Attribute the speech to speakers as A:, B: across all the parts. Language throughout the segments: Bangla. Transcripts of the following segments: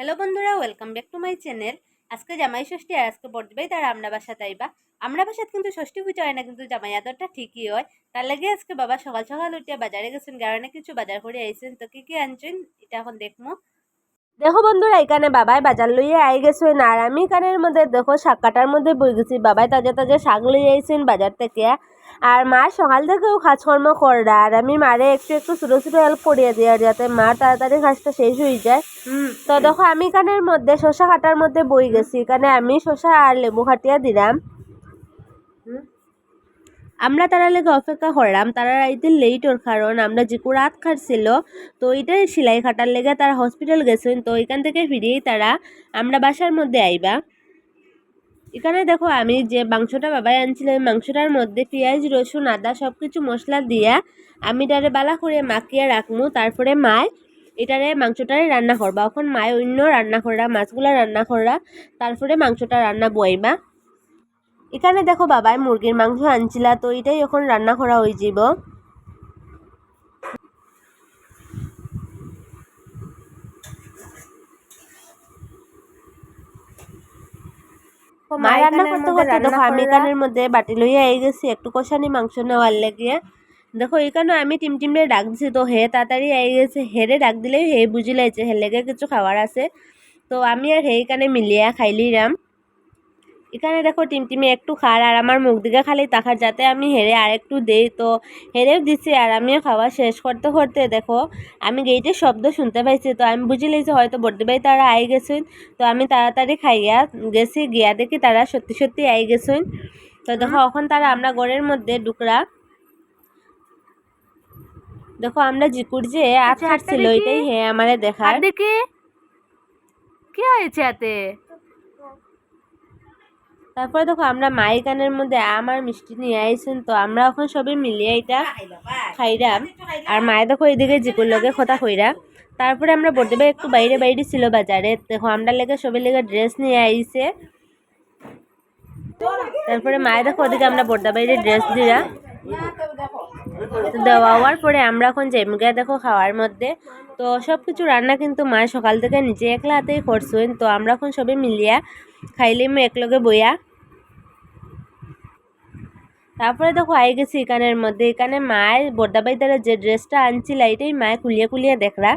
A: হ্যালো বন্ধুরা, welcome back to my channel. আজকে জামাই ষষ্ঠী আর আজকে বর্দবাই তারা আমরা বাসাত আইবা। আমরা বাসাত কিন্তু ষষ্ঠী পুজো হয় না, কিন্তু জামাই আদরটা ঠিকই হয়। তার লাগে আজকে বাবা সকাল সকাল উঠিয়া বাজারে গেছেন, কারণে কিছু বাজার করে আইছেন। তো কি আনছেন এটা এখন দেখমু।
B: দেখো বন্ধুরা, এখানে বাবাই বাজার লইয়ে আই গেছেন আর আমি কানের মধ্যে দেখো শাক কাটার মধ্যে বই গেছি। বাবাই তাজা তাজা শাক লইয়ে আইছেন বাজার থেকে। আর মা সকাল থেকেও কাজকর্ম কররা, আর আমি মারে একটু একটু ছোটো ছোটো হেল্প করিয়ে দিই, আর যাতে মার তাড়াতাড়ি কাজটা শেষ হয়ে যায়। তো দেখো আমি কানের মধ্যে শসা কাটার মধ্যে বই গেছি। এখানে আমি শসা আর লেবু কাটিয়া দিলাম। আমরা তারা লেগে অপেক্ষা করলাম, তারা আইতে লেট ওর কারণ আমরা যে রাত খাটছিল। তো এইটা সেলাই খাটার লেগে তারা হসপিটাল গেছেন। তো এখান থেকে ফিরিয়েই তারা আমরা বাসার মধ্যে আইবা। এখানে দেখো আমি যে মাংসটা বাবাই আনছিল, ওই মাংসটার মধ্যে পেঁয়াজ রসুন আদা সব কিছু মশলা দিয়া আমি তারে বালা করে মাখিয়ে রাখমু। তারপরে মায় এটারে মাংসটারে রান্না করবা। এখন মায় অন্য রান্না করা, মাছগুলা রান্না করা, তারপরে মাংসটা রান্না বইবা। এখানে দেখো বাবাই মুরগির মাংস আনছিলা, তো এটাই এখন রান্না করা হয়ে যাব। মা রান্না করতে করতে দেখো আমি এখানের মধ্যে বাটি লইয়া আই গেছি একটু কষানি মাংস নেওয়ার লেগে। দেখো এখানে আমি টিমটিমরে ডাক দিছি, তো হে তাড়াতাড়ি আই গেছে। হেরে ডাক দিলেই হে বুঝি লাইছে হে লেগে কিছু খাবার আছে। তো আমি আর হে এখানে মিলিয়া খাইলিরাম। এখানে দেখো টিমটিমে একটু খার আর আমার মুখ দিকে খালি তাকার, যাতে আমি হেরে আর একটু দেই। তো হেরেও দিচ্ছি আর আমিও খাওয়া শেষ করতে করতে দেখো আমি গেইটের শব্দ শুনতে পাইছি। তো আমি বুঝি লাইছি হয়তো বর্দি ভাই তারা আই গেছেন। তো আমি তাড়াতাড়ি খাইয়া গেছি, গিয়া দেখি তারা সত্যি সত্যি আই গেছেন। তো দেখো এখন তারা আমরা ঘরের মধ্যে ঢুকরা। দেখো আমরা জিকুর যে আট খাটছিল এটাই হে আমারে দেখার।
A: দেখি কি হয়েছে এতে।
B: তারপরে দেখো আমরা মাই কানের মধ্যে আমার মিষ্টি নিয়ে আইছেন। তো আমরা এখন সবাই মিলিয়ে এটা খাইরাম। আর মায়ে দেখো এইদিকে জিকুর লগে কথা কইরা। তারপরে আমরা বর্দি ভাই একটু বাইরে বাইরে ছিল বাজারে। দেখো আমরা লেগে সবাই লেগে ড্রেস নিয়ে আইছে। তারপরে মায়ে দেখো ওদিকে আমরা বর্দা বাইরে ড্রেস দিরা দেওয়ার পরে আমরা এখন যাইমুগা দেখো খাওয়ার মধ্যে। তো সব কিছু রান্না কিন্তু মা সকাল থেকে নিজে একলা হাতেই করছেন। তো আমরা এখন সবাই মিলিয়া খাইলিম একলগে বইয়া। তারপরে দেখো আই গেছি এখানের মধ্যে। এখানে মায়ের বর্দাবাই দ্বারা যে ড্রেসটা আনছিল এটাই মায়ে খুলিয়ে খুলিয়ে দেখরা।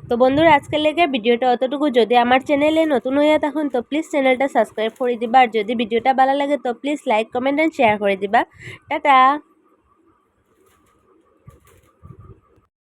B: তো বন্ধুরা আজকের লেগে ভিডিওটা অতটুকু। যদি আমার চ্যানেলে নতুন হইয়া থাকুন তো প্লিজ চ্যানেলটা সাবস্ক্রাইব করে দিবা। আর যদি ভিডিওটা ভালো লাগে তো please like comment and share করে দিবা। টাটা।